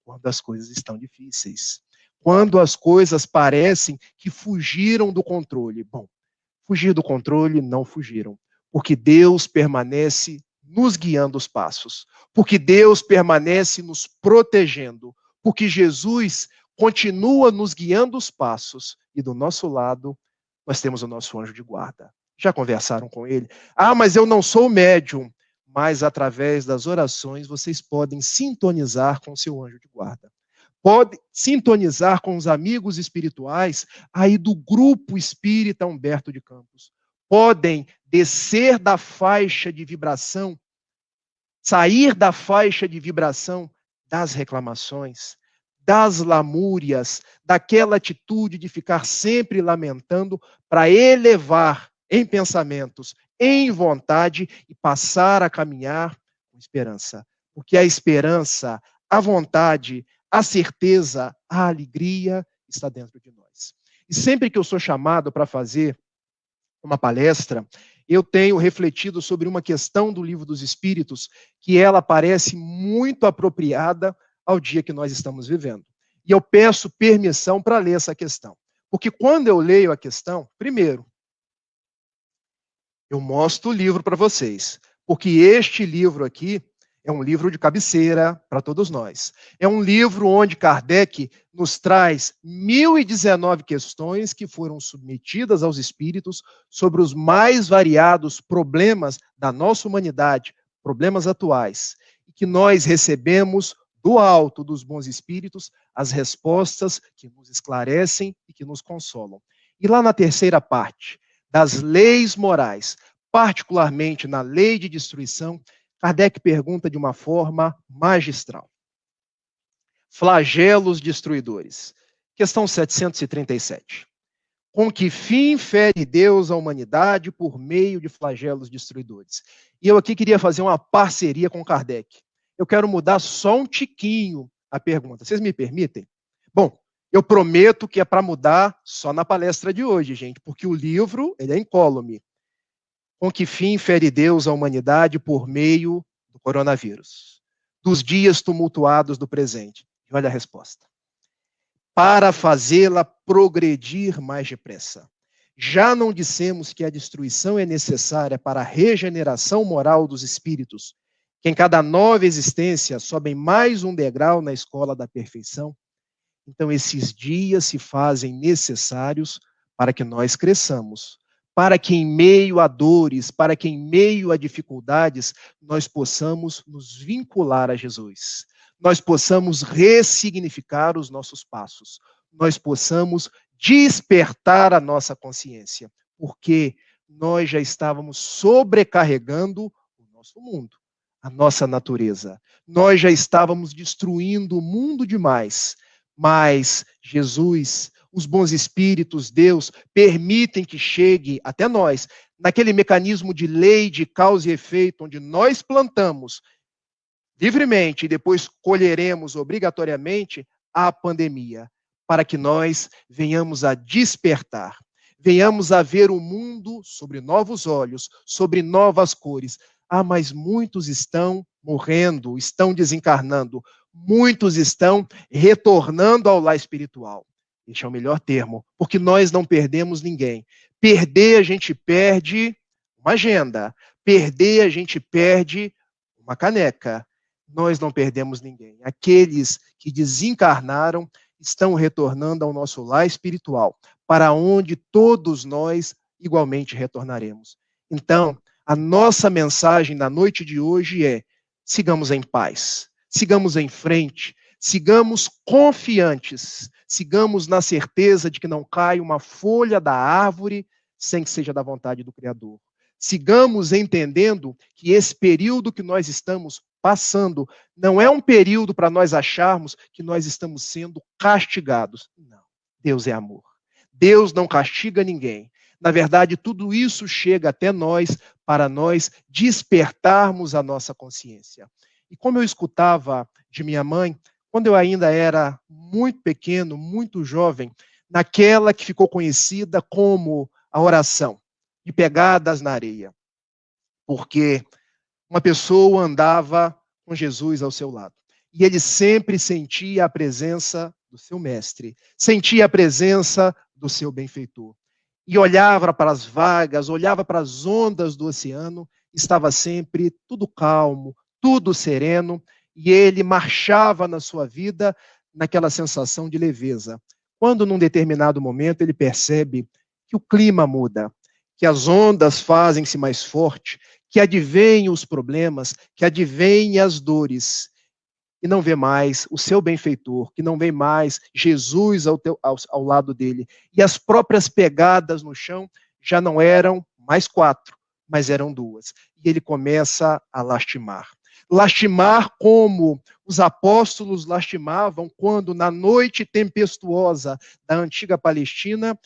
quando as coisas estão difíceis. Quando as coisas parecem que fugiram do controle. Bom, fugir do controle não fugiram, porque Deus permanece nos guiando os passos, porque Deus permanece nos protegendo, porque Jesus continua nos guiando os passos e do nosso lado nós temos o nosso anjo de guarda. Já conversaram com ele? Ah, mas eu não sou médium. Mas através das orações vocês podem sintonizar com o seu anjo de guarda. Pode sintonizar com os amigos espirituais aí do grupo espírita Humberto de Campos. Podem descer da faixa de vibração, sair da faixa de vibração das reclamações, das lamúrias, daquela atitude de ficar sempre lamentando, para elevar em pensamentos, em vontade e passar a caminhar com esperança. Porque a esperança, a vontade, a certeza, a alegria está dentro de nós. E sempre que eu sou chamado para fazer uma palestra, eu tenho refletido sobre uma questão do Livro dos Espíritos que ela parece muito apropriada ao dia que nós estamos vivendo. E eu peço permissão para ler essa questão. Porque quando eu leio a questão, primeiro, eu mostro o livro para vocês. Porque este livro aqui é um livro de cabeceira para todos nós. É um livro onde Kardec nos traz 1019 questões que foram submetidas aos espíritos sobre os mais variados problemas da nossa humanidade, problemas atuais, e que nós recebemos do alto dos bons espíritos as respostas que nos esclarecem e que nos consolam. E lá na terceira parte, das leis morais, particularmente na lei de destruição, Kardec pergunta de uma forma magistral. Flagelos destruidores. Questão 737. Com que fim fere Deus a humanidade por meio de flagelos destruidores? E eu aqui queria fazer uma parceria com Kardec. Eu quero mudar só um tiquinho a pergunta. Vocês me permitem? Bom, eu prometo que é para mudar só na palestra de hoje, gente, porque o livro ele é incólume. Com que fim fere Deus a humanidade por meio do coronavírus? Dos dias tumultuados do presente. E olha a resposta. Para fazê-la progredir mais depressa. Já não dissemos que a destruição é necessária para a regeneração moral dos espíritos, que em cada nova existência sobem mais um degrau na escola da perfeição? Então, esses dias se fazem necessários para que nós cresçamos, para que em meio a dores, para que em meio a dificuldades, nós possamos nos vincular a Jesus. nós possamos ressignificar os nossos passos, nós possamos despertar a nossa consciência, porque nós já estávamos sobrecarregando o nosso mundo, a nossa natureza. Nós já estávamos destruindo o mundo demais, mas Jesus, os bons espíritos, Deus, permitem que chegue até nós, naquele mecanismo de lei de causa e efeito, onde nós plantamos livremente e depois colheremos obrigatoriamente a pandemia, para que nós venhamos a despertar, venhamos a ver o mundo sobre novos olhos, sobre novas cores. Ah, mas muitos estão morrendo, estão desencarnando, muitos estão retornando ao lar espiritual. Este é o melhor termo, porque nós não perdemos ninguém. Perder, a gente perde uma agenda. Perder, a gente perde uma caneca. Nós não perdemos ninguém. Aqueles que desencarnaram estão retornando ao nosso lar espiritual, para onde todos nós igualmente retornaremos. Então, a nossa mensagem na noite de hoje é: sigamos em paz, sigamos em frente, sigamos confiantes, sigamos na certeza de que não cai uma folha da árvore sem que seja da vontade do Criador. Sigamos entendendo que esse período que nós estamos passando não é um período para nós acharmos que nós estamos sendo castigados. Não. Deus é amor. Deus não castiga ninguém. Na verdade, tudo isso chega até nós para nós despertarmos a nossa consciência. E como eu escutava de minha mãe, quando eu ainda era muito pequeno, muito jovem, naquela que ficou conhecida como a oração de pegadas na areia. Porque uma pessoa andava com Jesus ao seu lado. E ele sempre sentia a presença do seu mestre, sentia a presença do seu benfeitor. E olhava para as vagas, olhava para as ondas do oceano, estava sempre tudo calmo, tudo sereno, e ele marchava na sua vida naquela sensação de leveza. Quando, num determinado momento, ele percebe que o clima muda, que as ondas fazem-se mais fortes, que advêm os problemas, que advêm as dores, e não vê mais o seu benfeitor, que não vê mais Jesus ao lado dele. E as próprias pegadas no chão já não eram mais 4, mas eram 2. E ele começa a lastimar. Lastimar como os apóstolos lastimavam quando, na noite tempestuosa da antiga Palestina,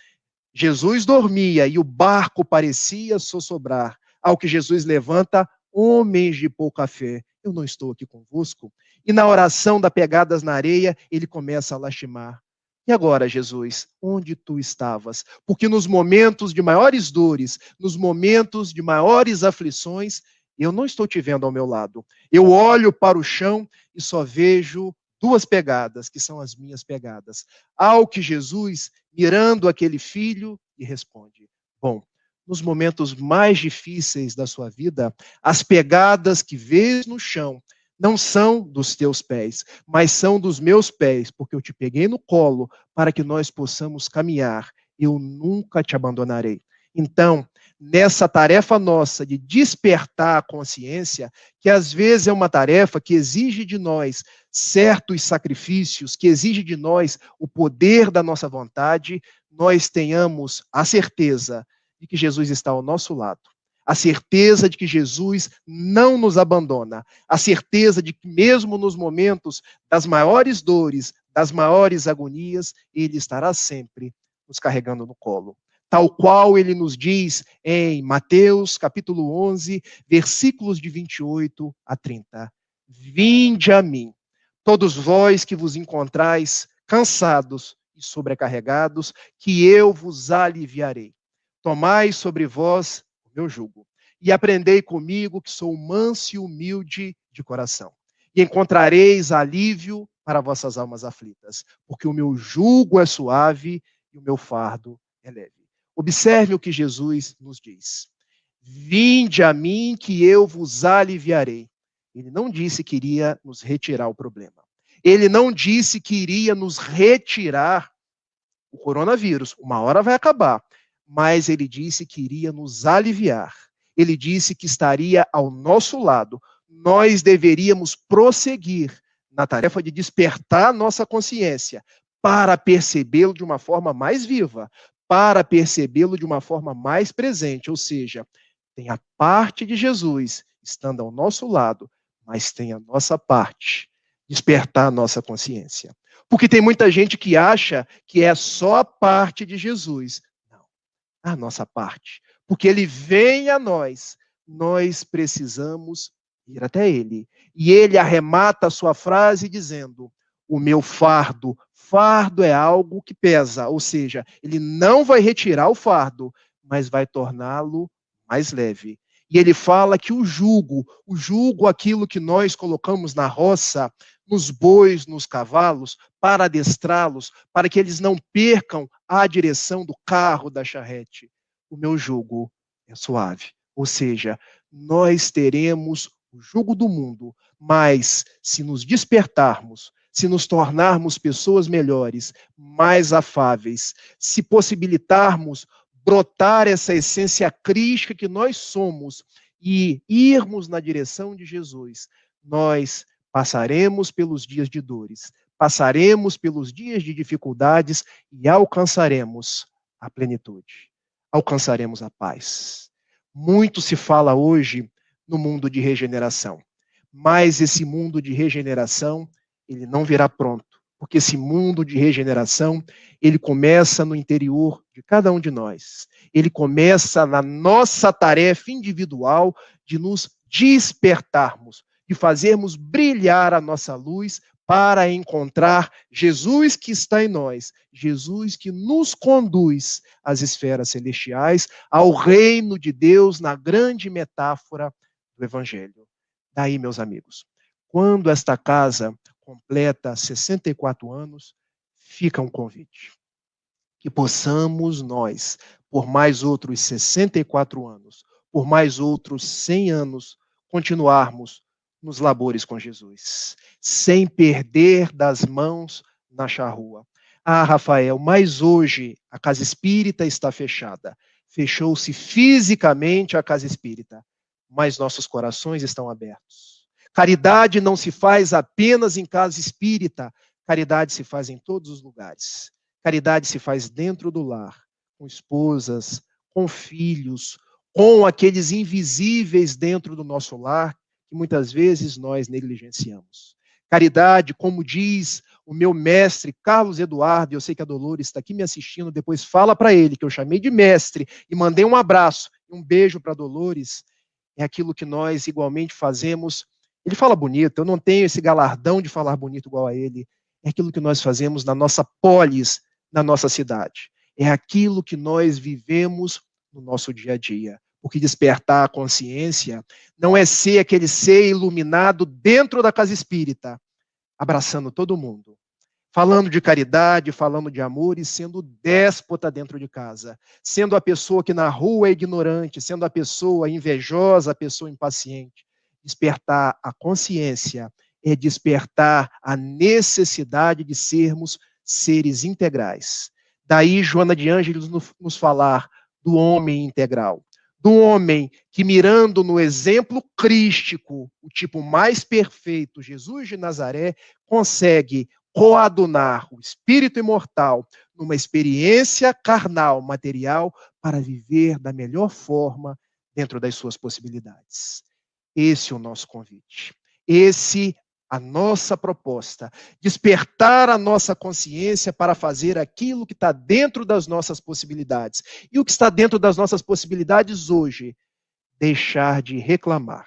Jesus dormia e o barco parecia sossobrar. Ao que Jesus levanta: homens de pouca fé, eu não estou aqui convosco. E na oração da pegadas na areia, ele começa a lastimar. E agora, Jesus, onde tu estavas? Porque nos momentos de maiores dores, nos momentos de maiores aflições, eu não estou te vendo ao meu lado. Eu olho para o chão e só vejo 2 pegadas, que são as minhas pegadas. Ao que Jesus, mirando aquele filho, lhe responde: bom, nos momentos mais difíceis da sua vida, as pegadas que vês no chão não são dos teus pés, mas são dos meus pés, porque eu te peguei no colo para que nós possamos caminhar. Eu nunca te abandonarei. Então, nessa tarefa nossa de despertar a consciência, que às vezes é uma tarefa que exige de nós certos sacrifícios, que exige de nós o poder da nossa vontade, nós tenhamos a certeza de que Jesus está ao nosso lado, a certeza de que Jesus não nos abandona, a certeza de que mesmo nos momentos das maiores dores, das maiores agonias, ele estará sempre nos carregando no colo. Tal qual ele nos diz em Mateus, capítulo 11, versículos de 28 a 30. Vinde a mim, todos vós que vos encontrais cansados e sobrecarregados, que eu vos aliviarei. Tomai sobre vós o meu jugo, e aprendei comigo, que sou manso e humilde de coração. E encontrareis alívio para vossas almas aflitas, porque o meu jugo é suave e o meu fardo é leve. Observe o que Jesus nos diz. Vinde a mim, que eu vos aliviarei. Ele não disse que iria nos retirar o problema. Ele não disse que iria nos retirar o coronavírus. Uma hora vai acabar. Mas ele disse que iria nos aliviar. Ele disse que estaria ao nosso lado. Nós deveríamos prosseguir na tarefa de despertar a nossa consciência para percebê-lo de uma forma mais viva, para percebê-lo de uma forma mais presente, ou seja, tem a parte de Jesus estando ao nosso lado, mas tem a nossa parte, despertar a nossa consciência. Porque tem muita gente que acha que é só a parte de Jesus. Não, a nossa parte. Porque ele vem a nós, nós precisamos ir até ele. E ele arremata a sua frase dizendo: o meu fardo, fardo é algo que pesa, ou seja, ele não vai retirar o fardo, mas vai torná-lo mais leve. E ele fala que o jugo, aquilo que nós colocamos na roça, nos bois, nos cavalos, para adestrá-los, para que eles não percam a direção do carro, da charrete. O meu jugo é suave. Ou seja, nós teremos o jugo do mundo, mas se nos despertarmos, se nos tornarmos pessoas melhores, mais afáveis, se possibilitarmos brotar essa essência crística que nós somos e irmos na direção de Jesus, nós passaremos pelos dias de dores, passaremos pelos dias de dificuldades e alcançaremos a plenitude, alcançaremos a paz. Muito se fala hoje no mundo de regeneração, mas esse mundo de regeneração, ele não virá pronto, porque esse mundo de regeneração, ele começa no interior de cada um de nós. Ele começa na nossa tarefa individual de nos despertarmos, de fazermos brilhar a nossa luz para encontrar Jesus que está em nós, Jesus que nos conduz às esferas celestiais, ao reino de Deus na grande metáfora do Evangelho. Daí, meus amigos, quando esta casa completa 64 anos, fica um convite. Que possamos nós, por mais outros 64 anos, por mais outros 100 anos, continuarmos nos labores com Jesus, sem perder das mãos na charrua. Ah, Rafael, mas hoje a casa espírita está fechada. Fechou-se fisicamente a casa espírita, mas nossos corações estão abertos. Caridade não se faz apenas em casa espírita, caridade se faz em todos os lugares. Caridade se faz dentro do lar, com esposas, com filhos, com aqueles invisíveis dentro do nosso lar, que muitas vezes nós negligenciamos. Caridade, como diz o meu mestre Carlos Eduardo, e eu sei que a Dolores está aqui me assistindo, depois fala para ele que eu chamei de mestre e mandei um abraço e um beijo para a Dolores, é aquilo que nós igualmente fazemos. Ele fala bonito, eu não tenho esse galardão de falar bonito igual a ele. É aquilo que nós fazemos na nossa polis, na nossa cidade. É aquilo que nós vivemos no nosso dia a dia. Porque despertar a consciência não é ser aquele ser iluminado dentro da casa espírita, abraçando todo mundo, falando de caridade, falando de amor e sendo déspota dentro de casa, sendo a pessoa que na rua é ignorante, sendo a pessoa invejosa, a pessoa impaciente. Despertar a consciência é despertar a necessidade de sermos seres integrais. Daí Joana de Ângeles nos falar do homem integral, do homem que, mirando no exemplo crístico, o tipo mais perfeito, Jesus de Nazaré, consegue coadunar o espírito imortal numa experiência carnal, material, para viver da melhor forma dentro das suas possibilidades. Esse é o nosso convite. Esse a nossa proposta, despertar a nossa consciência para fazer aquilo que está dentro das nossas possibilidades. E o que está dentro das nossas possibilidades hoje? Deixar de reclamar,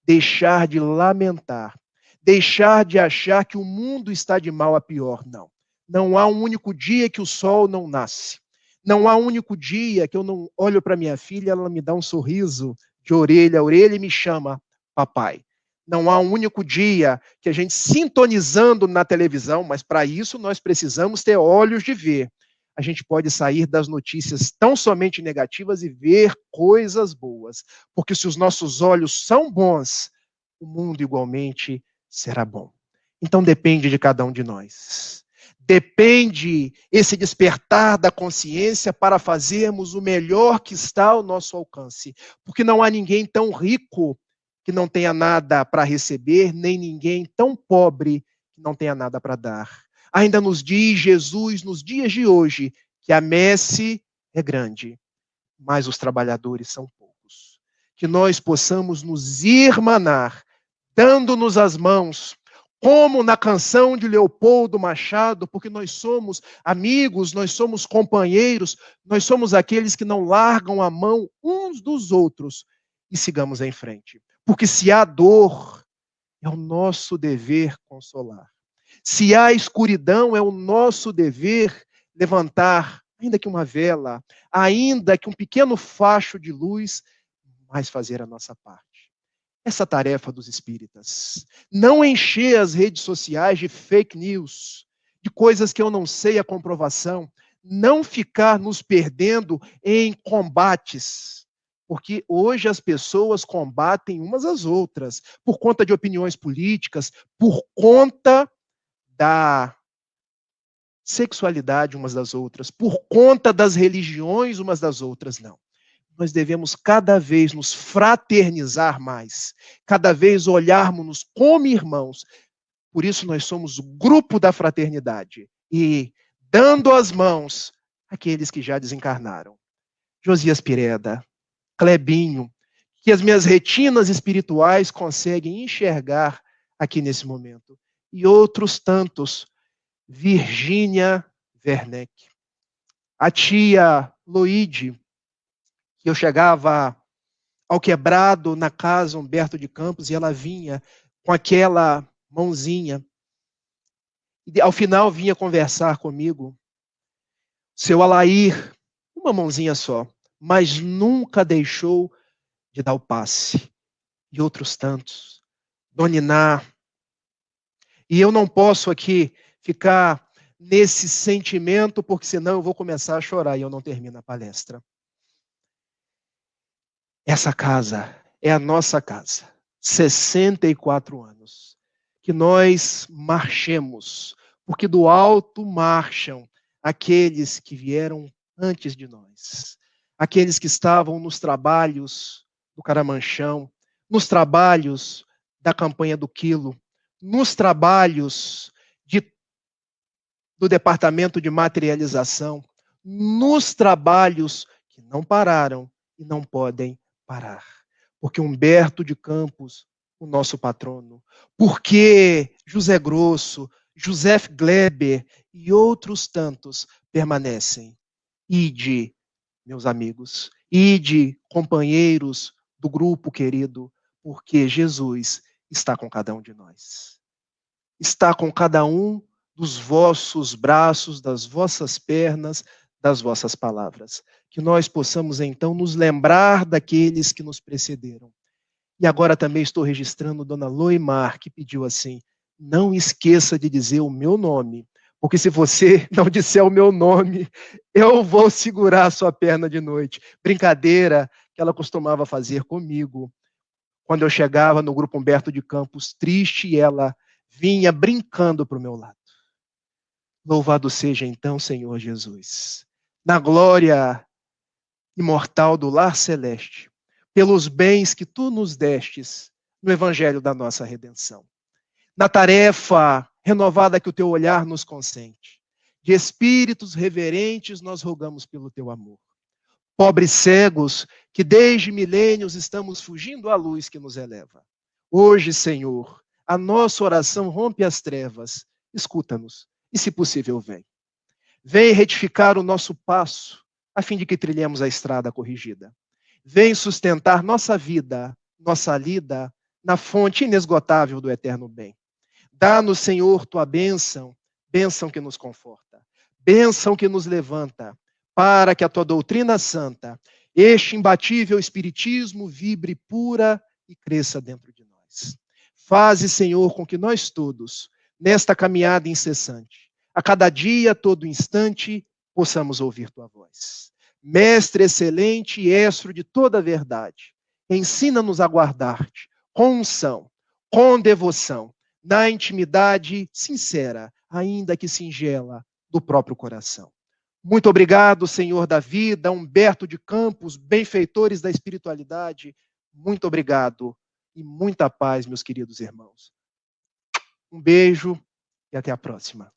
deixar de lamentar, deixar de achar que o mundo está de mal a pior. Não. Não há um único dia que o sol não nasce. Não há um único dia que eu não olho para minha filha e ela me dá um sorriso de orelha a orelha e me chama papai. Não há um único dia que a gente sintonizando na televisão, mas para isso nós precisamos ter olhos de ver. A gente pode sair das notícias tão somente negativas e ver coisas boas. Porque se os nossos olhos são bons, o mundo igualmente será bom. Então depende de cada um de nós. Depende esse despertar da consciência para fazermos o melhor que está ao nosso alcance. Porque não há ninguém tão rico que não tenha nada para receber, nem ninguém tão pobre que não tenha nada para dar. Ainda nos diz Jesus, nos dias de hoje, que a messe é grande, mas os trabalhadores são poucos. Que nós possamos nos irmanar, dando-nos as mãos, como na canção de Leopoldo Machado, porque nós somos amigos, nós somos companheiros, nós somos aqueles que não largam a mão uns dos outros e sigamos em frente. Porque se há dor, é o nosso dever consolar. Se há escuridão, é o nosso dever levantar, ainda que uma vela, ainda que um pequeno facho de luz, mas fazer a nossa parte. Essa tarefa dos espíritas. Não encher as redes sociais de fake news, de coisas que eu não sei a comprovação. Não ficar nos perdendo em combates. Porque hoje as pessoas combatem umas às outras, por conta de opiniões políticas, por conta da sexualidade umas das outras, por conta das religiões umas das outras, não. Nós devemos cada vez nos fraternizar mais, cada vez olharmos-nos como irmãos. Por isso nós somos o grupo da fraternidade e dando as mãos àqueles que já desencarnaram. Josias Pireda, Clebinho, que as minhas retinas espirituais conseguem enxergar aqui nesse momento. E outros tantos, Virgínia Werneck, a tia Loide, que eu chegava ao quebrado na casa Humberto de Campos e ela vinha com aquela mãozinha. E ao final vinha conversar comigo. Seu Alair, uma mãozinha só, mas nunca deixou de dar o passe. E outros tantos. Dona Iná. E eu não posso aqui ficar nesse sentimento, porque senão eu vou começar a chorar e eu não termino a palestra. Essa casa é a nossa casa. 64 anos. Que nós marchemos, porque do alto marcham aqueles que vieram antes de nós. Aqueles que estavam nos trabalhos do Caramanchão, nos trabalhos da campanha do Quilo, nos trabalhos do Departamento de Materialização, nos trabalhos que não pararam e não podem parar. Porque Humberto de Campos, o nosso patrono, porque José Grosso, José Gleber e outros tantos permanecem. Ide, meus amigos, ide, companheiros do grupo querido, porque Jesus está com cada um de nós. Está com cada um dos vossos braços, das vossas pernas, das vossas palavras. Que nós possamos, então, nos lembrar daqueles que nos precederam. E agora também estou registrando Dona Loimar, que pediu assim, não esqueça de dizer o meu nome, porque se você não disser o meu nome, eu vou segurar a sua perna de noite. Brincadeira que ela costumava fazer comigo. Quando eu chegava no grupo Humberto de Campos triste, ela vinha brincando para o meu lado. Louvado seja então, Senhor Jesus, na glória imortal do lar celeste, pelos bens que tu nos destes no evangelho da nossa redenção. Na tarefa renovada que o teu olhar nos consente, de espíritos reverentes nós rogamos pelo teu amor. Pobres cegos, que desde milênios estamos fugindo à luz que nos eleva. Hoje, Senhor, a nossa oração rompe as trevas, escuta-nos e, se possível, vem. Vem retificar o nosso passo, a fim de que trilhemos a estrada corrigida. Vem sustentar nossa vida, nossa lida, na fonte inesgotável do eterno bem. Dá-nos, Senhor, tua bênção, bênção que nos conforta, bênção que nos levanta, para que a tua doutrina santa, este imbatível espiritismo, vibre pura e cresça dentro de nós. Faze, Senhor, com que nós todos, nesta caminhada incessante, a cada dia, a todo instante, possamos ouvir tua voz. Mestre excelente e estro de toda a verdade, ensina-nos a guardar-te com unção, com devoção, na intimidade sincera, ainda que singela, do próprio coração. Muito obrigado, Senhor da vida, Humberto de Campos, benfeitores da espiritualidade. Muito obrigado e muita paz, meus queridos irmãos. Um beijo e até a próxima.